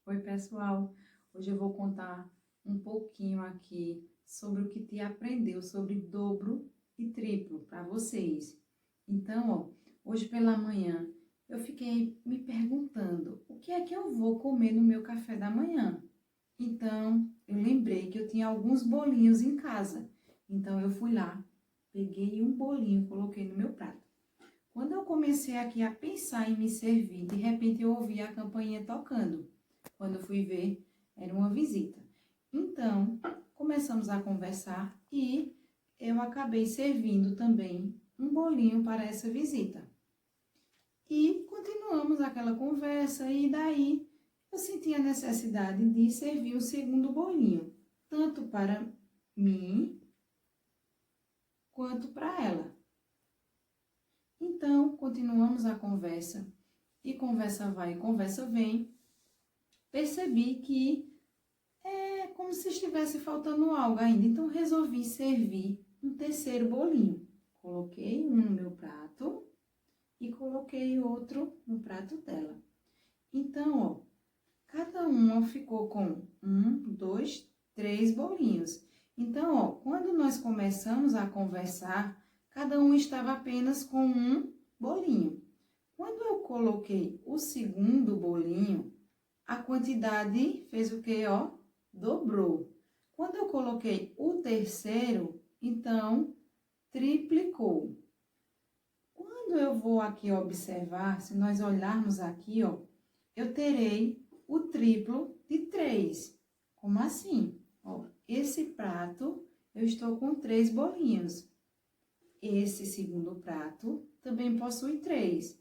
Oi, pessoal! Hoje eu vou contar um pouquinho aqui sobre o que te aprendeu sobre dobro e triplo para vocês. Então, hoje pela manhã eu fiquei me perguntando o que é que eu vou comer no meu café da manhã. Então, eu lembrei que eu tinha alguns bolinhos em casa. Então, eu fui lá, peguei um bolinho e coloquei no meu prato. Quando eu comecei aqui a pensar em me servir, de repente eu ouvi a campainha tocando. Quando eu fui ver, era uma visita. Então, começamos a conversar e eu acabei servindo também um bolinho para essa visita. E continuamos aquela conversa e daí eu senti a necessidade de servir o segundo bolinho, tanto para mim quanto para ela. Então, continuamos a conversa e conversa vai, conversa vem. Percebi que é como se estivesse faltando algo ainda, então resolvi servir um terceiro bolinho. Coloquei um no meu prato e coloquei outro no prato dela. Então, cada uma ficou com 1, 2, 3 bolinhos. Então, quando nós começamos a conversar, cada um estava apenas com um bolinho. Quando eu coloquei o segundo bolinho, a quantidade fez o quê, Dobrou. Quando eu coloquei o terceiro, então, triplicou. Quando eu vou aqui observar, se nós olharmos aqui, eu terei o triplo de 3. Como assim? Esse prato, eu estou com 3 bolinhos. Esse segundo prato também possui 3.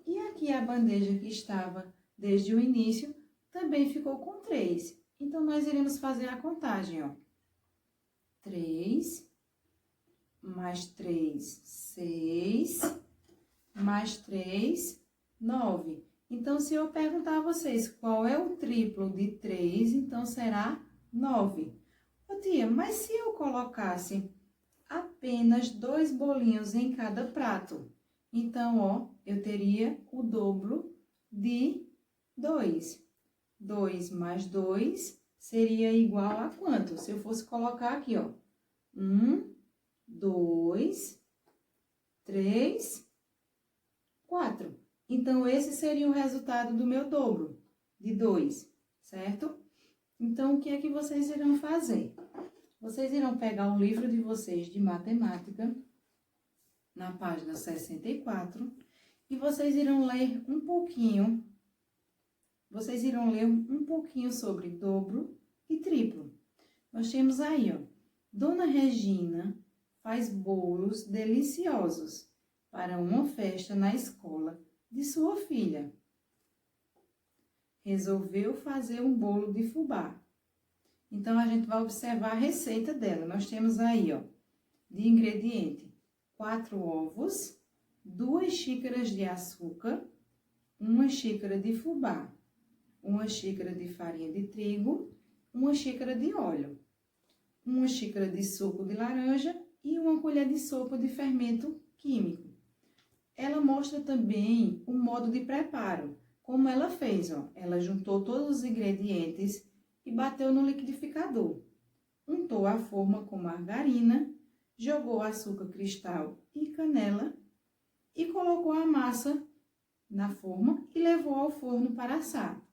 E aqui a bandeja que estava desde o início também ficou com 3. Então, nós iremos fazer a contagem, 3, mais 3, 6, mais 3, 9. Então, se eu perguntar a vocês qual é o triplo de 3, então será 9. Ô tia, mas se eu colocasse apenas 2 bolinhos em cada prato, então, eu teria o dobro de 2. 2 mais 2 seria igual a quanto? Se eu fosse colocar aqui, 1, 2, 3, 4. Então, esse seria o resultado do meu dobro, de 2, certo? Então, o que é que vocês irão fazer? Vocês irão pegar o livro de vocês de matemática, na página 64, e vocês irão ler um pouquinho. Vocês irão ler um pouquinho sobre dobro e triplo. Nós temos aí, Dona Regina faz bolos deliciosos para uma festa na escola de sua filha. Resolveu fazer um bolo de fubá. Então, a gente vai observar a receita dela. Nós temos aí, de ingrediente, 4 ovos, 2 xícaras de açúcar, 1 xícara de fubá, 1 xícara de farinha de trigo, 1 xícara de óleo, 1 xícara de suco de laranja e 1 colher de sopa de fermento químico. Ela mostra também o modo de preparo, como ela fez, Ela juntou todos os ingredientes e bateu no liquidificador. Untou a forma com margarina, jogou açúcar cristal e canela e colocou a massa na forma e levou ao forno para assar.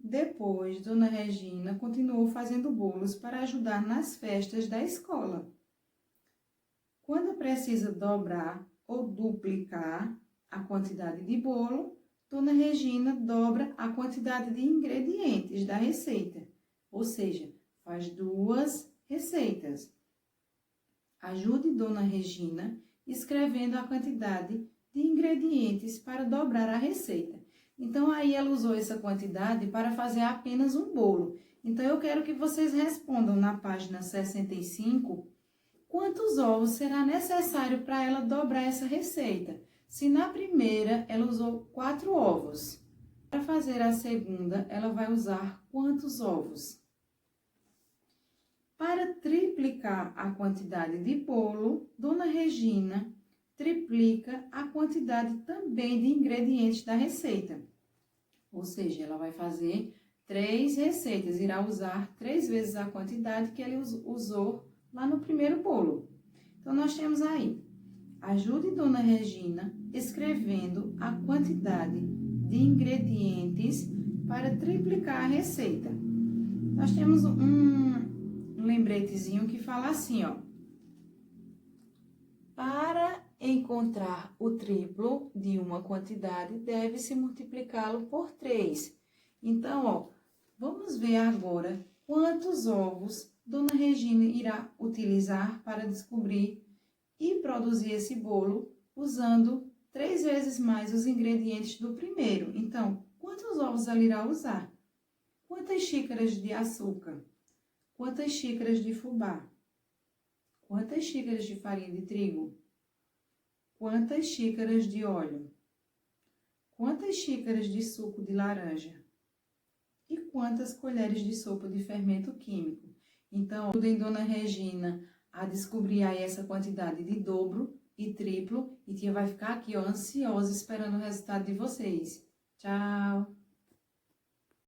Depois, Dona Regina continuou fazendo bolos para ajudar nas festas da escola. Quando precisa dobrar ou duplicar a quantidade de bolo, Dona Regina dobra a quantidade de ingredientes da receita, ou seja, faz 2 receitas. Ajude Dona Regina escrevendo a quantidade de ingredientes para dobrar a receita. Então, aí ela usou essa quantidade para fazer apenas um bolo. Então, eu quero que vocês respondam na página 65, quantos ovos será necessário para ela dobrar essa receita? Se na primeira ela usou 4 ovos, para fazer a segunda, ela vai usar quantos ovos? Para triplicar a quantidade de bolo, Dona Regina triplica a quantidade também de ingredientes da receita. Ou seja, ela vai fazer 3 receitas, irá usar 3 vezes a quantidade que ele usou lá no primeiro bolo. Então, nós temos aí, ajude Dona Regina escrevendo a quantidade de ingredientes para triplicar a receita. Nós temos um lembretezinho que fala assim, ó. Para encontrar o triplo de uma quantidade, deve-se multiplicá-lo por 3. Então, ó, vamos ver agora quantos ovos Dona Regina irá utilizar para descobrir e produzir esse bolo usando 3 vezes mais os ingredientes do primeiro. Então, quantos ovos ela irá usar? Quantas xícaras de açúcar? Quantas xícaras de fubá? Quantas xícaras de farinha de trigo? Quantas xícaras de óleo? Quantas xícaras de suco de laranja? E quantas colheres de sopa de fermento químico? Então, ajudem Dona Regina a descobrir aí essa quantidade de dobro e triplo. E tia vai ficar aqui, ó, ansiosa, esperando o resultado de vocês. Tchau!